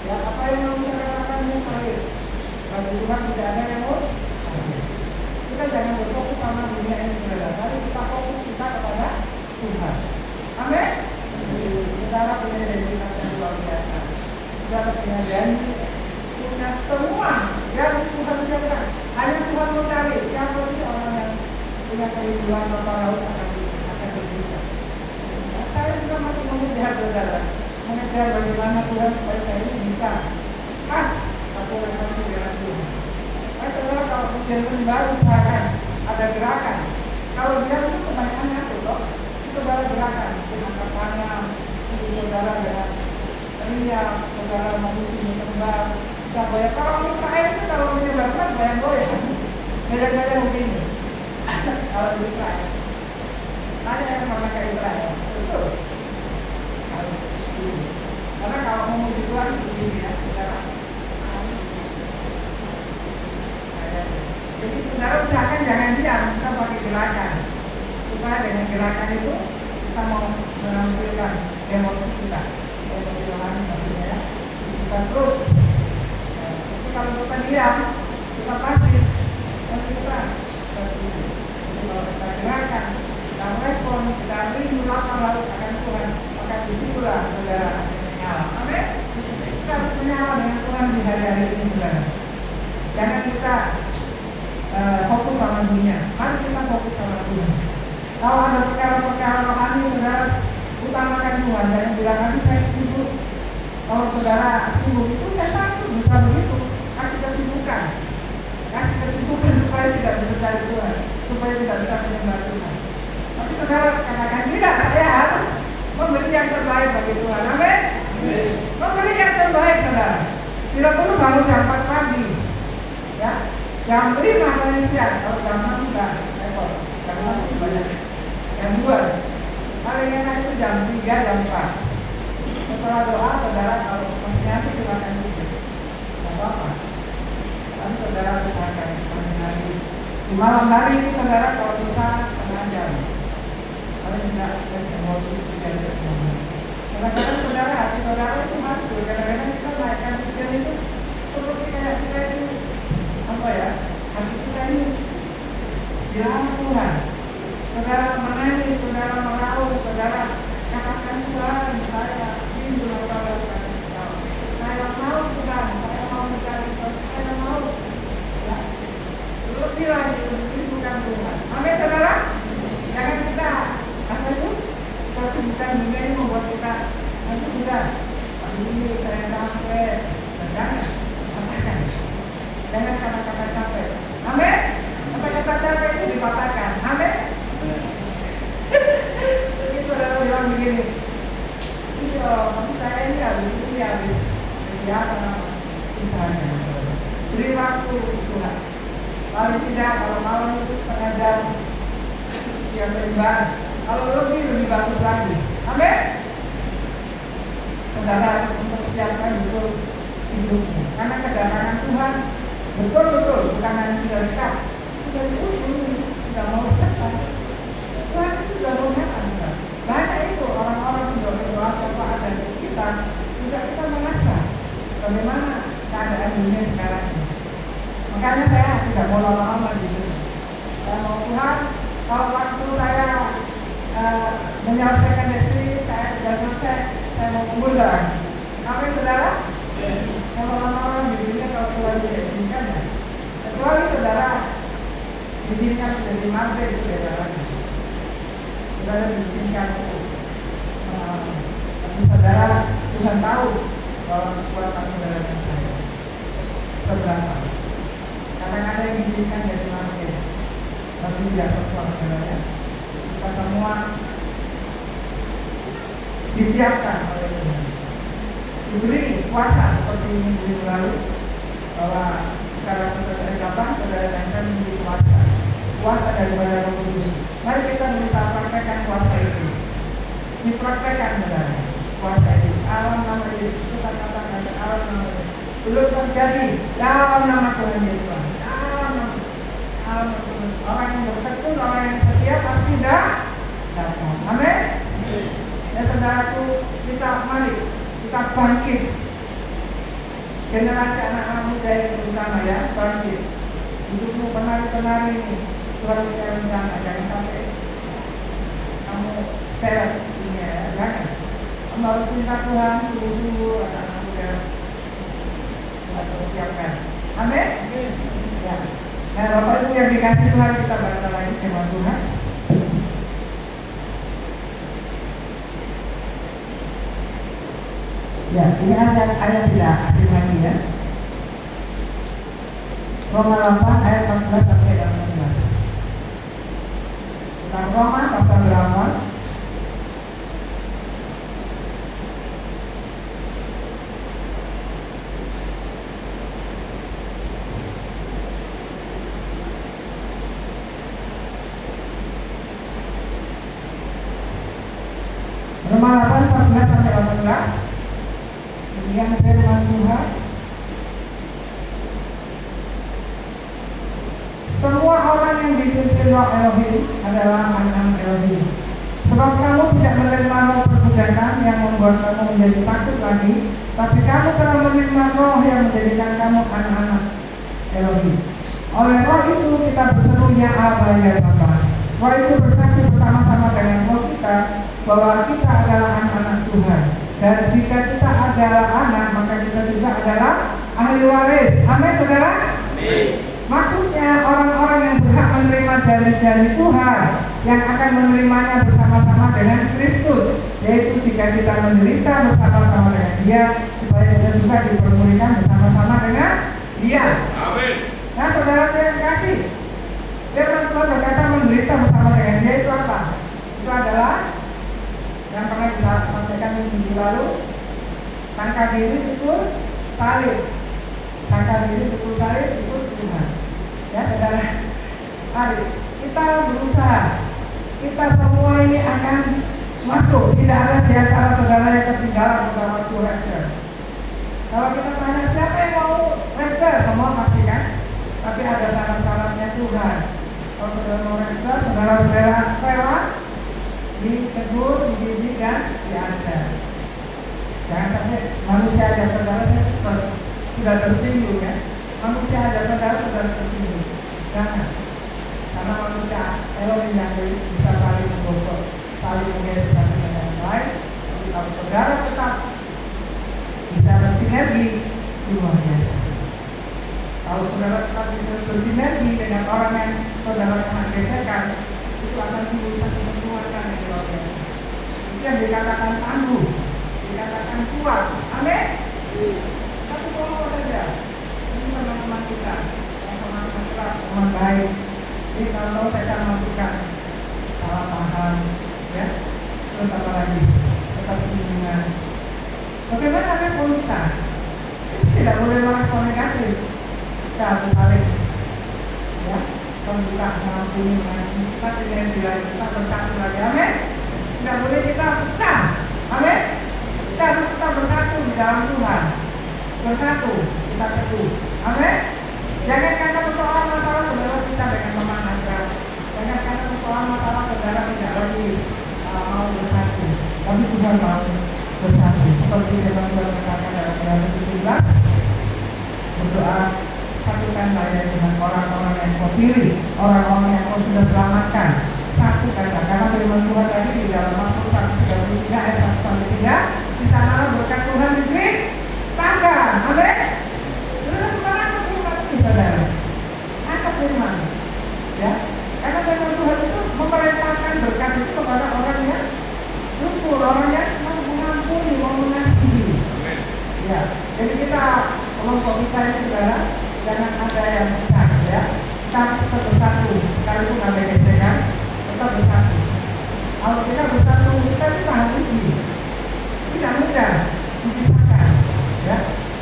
Ya, apa yang mau saya katakan mustahil? Bagi Tuhan tidak ada yang mustahil. Kita jangan berfokus sama dunia ini saudara. Mari kita fokus kita kepada Tuhan. Amin. Saudara punya identitas yang luar biasa. Saudara punya janji, punya semua yang Tuhan siapkan. Hanya Tuhan mau cari siapa sih orang yang punya kerinduan Bapak Laus akan diberikan. Saya juga masih mengejar saudara, mengejar bagaimana Tuhan supaya saya ini bisa pas satu referensi dengan Tuhan. Saudara kalau ujian baru usahakan ada gerakan. Kalau dia itu kebanyakan ngatur loh, saudara gerakan, angkat tangan, saudara dengan teriak, saudara memuji menyembah, bisa goyang. Kalau Israel itu kalau menyebarkan goyang-goyang, goyang-goyang begini. Kalau di Israel, tanya yang pernah ke Israel, betul. Karena kalau memuji Tuhan begini ya, saudara. Jadi saudara usahakan jangan diam, kita pakai gerakan. Supaya dengan gerakan itu kita mau menampilkan emosi kita, emosi rohani maksudnya ya. Kita terus. Tapi kalau kita diam, kita pasif, dan kita tertidur. Jadi kalau kita gerakan, kita merespon, kita rindu lapang harus akan Tuhan, maka disitulah saudara menyala. Amin. Kita harus menyala dengan Tuhan di hari-hari ini saudara. Jangan kita fokus sama dunia, mari kita fokus sama Tuhan. Kalau ada perkara-perkara rohani, saudara utamakan Tuhan. Jangan bilang nanti saya sibuk. Kalau saudara sibuk itu saya takut bisa begitu. Kasih kesibukan supaya tidak bisa cari Tuhan, supaya tidak bisa menyembah Tuhan. Tapi saudara katakan tidak, saya harus memberi yang terbaik bagi Tuhan. Amin. Memberi yang terbaik, saudara. Tidak perlu bangun jam 4 pagi, ya. Jam 5 kalian siang, kalau jam 6 enggak repot, karena banyak yang 2. Paling enak itu jam 3, jam 4. Setelah doa, saudara kalau masih nanti silakan tidur, tidak apa-apa. Tapi saudara usahakan pagi hari, di malam hari ini saudara kalau bisa setengah jam. Kalau tidak, emosi tidak ada. Kadang-kadang saudara, hati saudara itu hancur. Kadang-kadang kita naikkan ujian itu seperti kayak kita itu apa ya? Hati kita ini ya Tuhan. Saudara menangis, saudara meraung, saudara katakan Tuhan, saya rindu kepada Engkau. Saya mau Tuhan, saya mau mencari Engkau, saya mau. Ya, lebih lagi rindukan Tuhan. Amin, saudara. Jangan kita apa itu? Kesibukan dunia ini membuat kita nanti sudah pagi ini saya capek. Jangan katakan, jangan kata-kata capek. Amin. Kata-kata capek itu dipatahkan. Amin. Jadi saudara bilang begini, iya, tapi saya ini habis kegiatan usahanya. Beri waktu Tuhan. Paling tidak kalau malam itu setengah jam siap beribadah. Kalau lebih bagus lagi. Amin. Saudara mempersiapkan betul hidupmu. Karena kedatangan Tuhan betul-betul bukan hanya sudah dekat, sudah di ujung, sudah mau datang. Tuhan itu sudah mau datang. Banyak itu orang-orang yang berdoa siapa ada di kita, juga kita merasa bagaimana keadaan dunia sekarang ini. Makanya saya tidak mau lama-lama di sini. Saya mau Tuhan, kalau waktu saya menyelesaikan istri, saya sudah selesai, saya mau pulang. Amin, saudara? Kalau lama-lama di dunia, kalau Tuhan tidak izinkan ya. Kecuali saudara izinkan menjadi martir itu beda lagi. Saudara diizinkan itu. Tapi saudara Tuhan tahu bahwa kekuatan saudara dan saya seberapa. Kadang-kadang yang diizinkan jadi martir, tapi tidak sekuat saudara. Kita semua disiapkan oleh Tuhan, diberi kuasa seperti minggu lalu bahwa secara sesuai kapan saudara dan saya memberi kuasa daripada Roh Kudus. Mari kita berusaha praktekkan kuasa itu, dipraktekkan saudara kuasa itu. Dalam nama Yesus kita katakan dalam nama Yesus belum terjadi dalam nama Tuhan Yesus. Dalam nama Tuhan, orang yang bertekun, orang yang setia pasti datang. Amin. Ya saudaraku, mari kita bangkit. Generasi anak-anak muda ini terutama ya, bangkit. Hidupmu penari-penari ini, Tuhan punya rencana. Jangan sampai kamu seret dunia ya, jangan. Kamu harus cinta Tuhan, sungguh-sungguh anak-anak muda kita persiapkan. Amin. Ya. Nah, Bapak Ibu yang dikasih Tuhan, kita baca lagi firman Tuhan. Ya, ini ada ayat tidak asing lagi ya. Roma 8 ayat 14 sampai 18. Tentang Roma pasal 8. Roma 8 14 sampai 18. Yang firman Tuhan, semua orang yang dipimpin Roh Elohim adalah anak Elohim. Sebab kamu tidak menerima roh perbudakan yang membuat kamu menjadi takut lagi, tapi kamu telah menerima roh yang menjadikan kamu anak-anak Elohim. Oleh roh itu kita berseru ya Aba ya Bapa. Roh itu bersaksi bersama-sama dengan roh kita bahwa kita adalah anak-anak Tuhan. Dan jika kita adalah anak, maka kita juga adalah ahli waris. Amin, saudara? Amin. Maksudnya orang-orang yang berhak menerima janji-janji Tuhan yang akan menerimanya bersama-sama dengan Kristus, yaitu jika kita menderita bersama-sama dengan Dia, supaya kita juga dipermuliakan bersama-sama dengan Dia. Amin. Nah, saudara yang kasih, Firman Tuhan berkata menderita bersama dengan dia itu apa? Itu adalah yang pernah kita sampaikan minggu lalu, sangka diri pikul salib, sangka diri pikul salib ikut Tuhan. Ya saudara, mari kita berusaha, kita semua ini akan masuk. Tidak ada di antara saudara yang ketinggalan pada waktu rapture. Kalau kita tanya siapa yang mau rapture, semua pasti kan? Tapi ada syarat-syaratnya Tuhan. Kalau saudara mau rapture, saudara-saudara rela ditegur, dididik dan diajar. Jangan sampai manusia aja saudara sudah tersinggung ya. Manusia aja saudara sudah tersinggung. Jangan. Karena manusia Elohim yang bisa saling menggosok, saling mengedit satu dengan yang lain. Tapi kalau saudara tetap bisa bersinergi, luar biasa. Kalau saudara tetap bisa bersinergi dengan orang yang saudara pernah geserkan, itu akan timbul satu kekuatan yang luar biasa. Itu yang dikatakan tangguh, dikatakan kuat. Amin. Satu kelompok saja. Ini teman-teman kita, teman-teman kita, teman baik. Jadi kalau saya akan masukkan salah paham, ya, terus apa lagi? Ketersinggungan. Bagaimana respon kita? Kita tidak boleh merespon negatif. Kita harus saling, ya, membuka, mengampuni, mengasihi kita sehingga kita bersatu lagi. Amin. Tidak boleh kita pecah. Amin. Kita harus tetap bersatu di dalam Tuhan. Bersatu, kita teguh. Amin. Jangan karena persoalan masalah saudara bisa dengan teman aja. Jangan karena persoalan masalah saudara tidak lagi mau bersatu. Tapi Tuhan mau bersatu. Seperti yang Tuhan katakan dalam Yohanes 17, berdoa satukan saya dengan orang-orang yang kau pilih, orang-orang yang kau sudah selamatkan. Satukanlah, karena firman Tuhan tadi di dalam Mazmur 133 ayat 1-3, di sana berkat Tuhan diceritakan. Amin. Saudara, angkat firman, ya, karena firman Tuhan itu memerintahkan berkat itu kepada orang yang syukur, orang yang mau mengampuni, mau mengasihi. Ya, jadi kita kelompok kita ini saudara, jangan ada yang pecah, ya. Kita harus tetap bersatu, sekalipun ada gesekan, tetap bersatu. Kalau kita bersatu, kita tahan uji, tidak mudah dipisahkan, ya.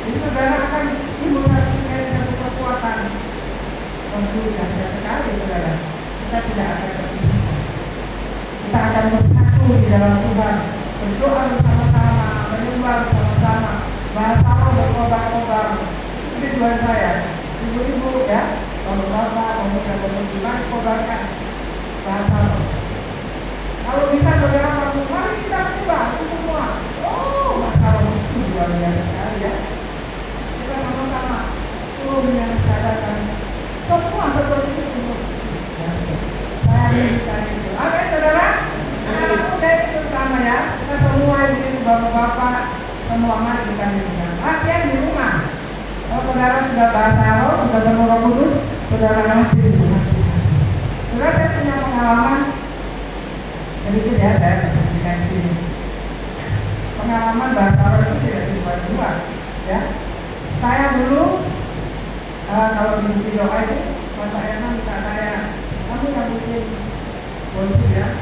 Jadi saudara akan timbul satu kekuatan. Tentu dahsyat sekali saudara. Kita tidak akan terpisah. Kita akan bersatu di dalam Tuhan, berdoa bersama-sama, menyembah bersama-sama, bahasa roh berkobar-kobar. Itu tujuan saya. Ibu-ibu ya, kalau bapak, kalau gimana kobarkan bahasa roh. Kalau bisa saudara mampu, mari kita coba itu semua. Oh, bahasa roh itu luar biasa sekali ya. Kita sama-sama yang sadarkan semua seperti itu. Saya minta itu. Oke saudara, anak muda itu terutama ya. Kita semua ini bapak-bapak semua mari kita dengar. Latihan di rumah. Kalau saudara sudah bahasa roh, sudah penuh Roh Kudus, saudara latih di rumah. Saudara saya punya pengalaman sedikit ya, saya berikan di sini. Pengalaman bahasa roh itu tidak dibuat-buat, ya. Saya dulu kalau di video itu, Bapak Yana minta saya, kamu yang bikin gosip ya,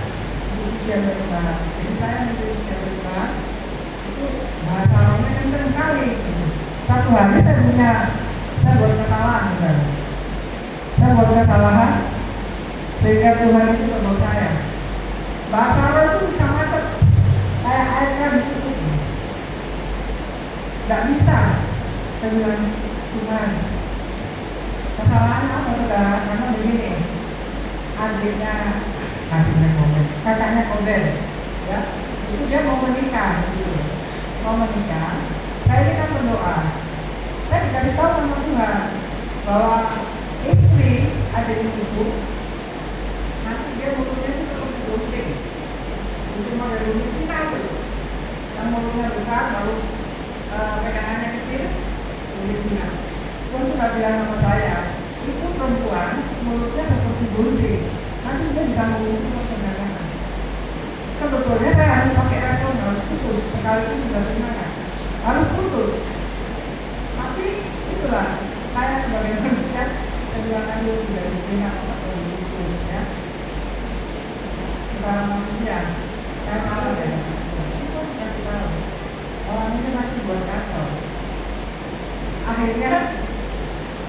ujian berkembang. Jadi saya bikin ujian berkembang, itu bahasa rohnya kenceng sekali. Satu hari saya buat kesalahan, bukan? Saya buat kesalahan, sehingga Tuhan itu tegur saya. Bahasa roh itu bisa macet, kayak airnya ditutup. Tidak bisa, saya bilang Tuhan. Kesalahan apa saudara? Karena begini, kakaknya Koben, ya, itu dia mau menikah, gitu. Mau menikah. Saya ini kan berdoa. Saya dikasih tahu sama Tuhan bahwa istri ada di ibu, nanti dia mulutnya itu seperti gunting, model gunting Cina itu, yang mulutnya besar, lalu pegangannya kecil, gunting Cina. Saya sudah bilang sama saya, itu perempuan mulutnya seperti gunting, nanti dia bisa mengunci perdagangan. Sebetulnya saya harus pakai respon, harus putus, sekali itu sudah terima, harus putus. Tapi itulah, saya sebagai manusia, saya bilang aduh sudah diterima, akhirnya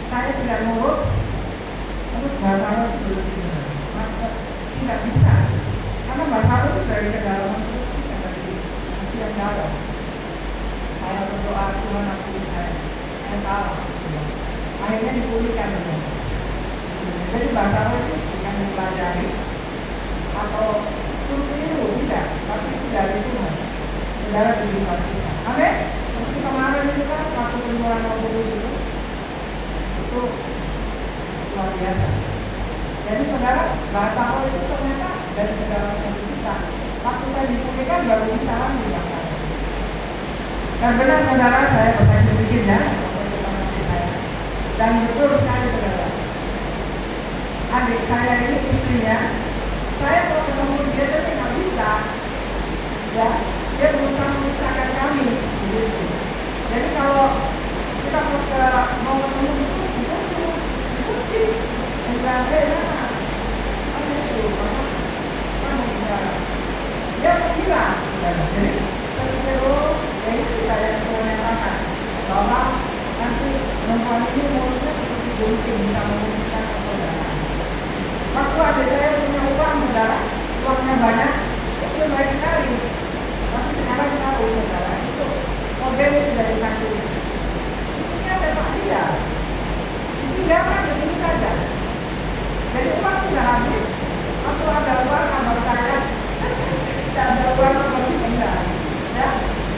saya tidak nurut, terus bahasa Allah itu berlebihan. Maka tidak bisa, karena bahasa Allah itu dari kedalaman itu kita dari yang dalam. Saya berdoa, Tuhan ampuni saya salah. Akhirnya dipulihkan. Jadi bahasa Allah itu bukan dipelajari atau keliru, tidak, tapi itu dari Tuhan. Saudara diberikan bisa. Amin. Seperti kemarin itu kan waktu penjualan mobil itu luar biasa. Jadi saudara, bahasa Allah itu ternyata dari kedalaman kita. Waktu saya dipulihkan baru bisa lagi bahasa. Dan benar saudara, saya bertanya sedikit ya, dan betul sekali saudara. Adik saya ini istrinya, saya kalau ketemu dia tapi nggak bisa, ya, dia berusaha memisahkan kami, gitu. Jadi kalau kita mau ketemu itu, dikunci, enggak ada, apa itu, kamu bicara, dia menghilang, saudara. Jadi saya ya itu saya menyatakan bahwa nanti perempuan ini mulutnya seperti gunting, bisa memisahkan saudara. Waktu ada saya punya uang, saudara, uangnya banyak, itu baik sekali. Tapi sekarang tahu, saudara, itu mobil itu dari saksi. Itunya sepak dia. Ditinggalkan begini saja. Jadi uang sudah habis. Waktu ada uang, abang saya tidak ada uang, abang benda. Ya,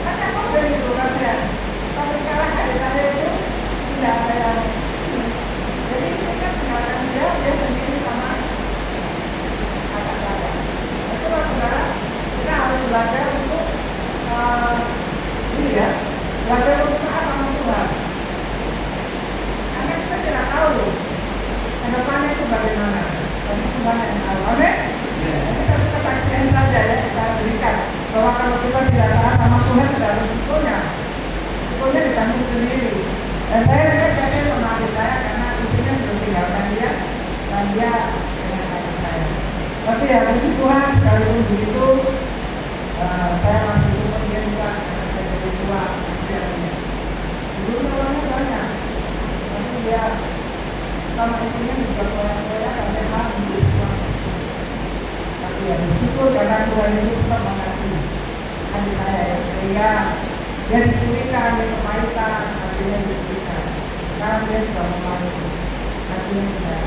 hanya mobil itu kan ya. Tapi sekarang ada saya itu tidak ada yang ini. Jadi kita tinggalkan dia sendiri sama kakak saya. Itulah saudara, kita harus belajar untuk ini ya, belajar untuk taat sama Tuhan. Karena kita tidak tahu ke depannya itu bagaimana. Tapi Tuhan yang tahu. Amin. Jadi satu kesaksian saja ya saya berikan bahwa kalau kita tidak taat sama Tuhan tidak ada risikonya ditanggung sendiri. Dan saya lihat saya sama adik saya karena istrinya sudah tinggalkan dia dan dia dengan adik saya. Tapi ya puji Tuhan sekalipun begitu saya masih syukur dia juga karena saya jadi tua usianya. Dulu uangnya banyak, tapi dia sama istrinya juga koyak-koyak sampai habis. Tapi ya bersyukur karena Tuhan itu tetap mengasihi adik saya ya. Sehingga dia dipulihkan, dia kebaikan, akhirnya dipulihkan. Sekarang dia sudah membantu, akhirnya sudah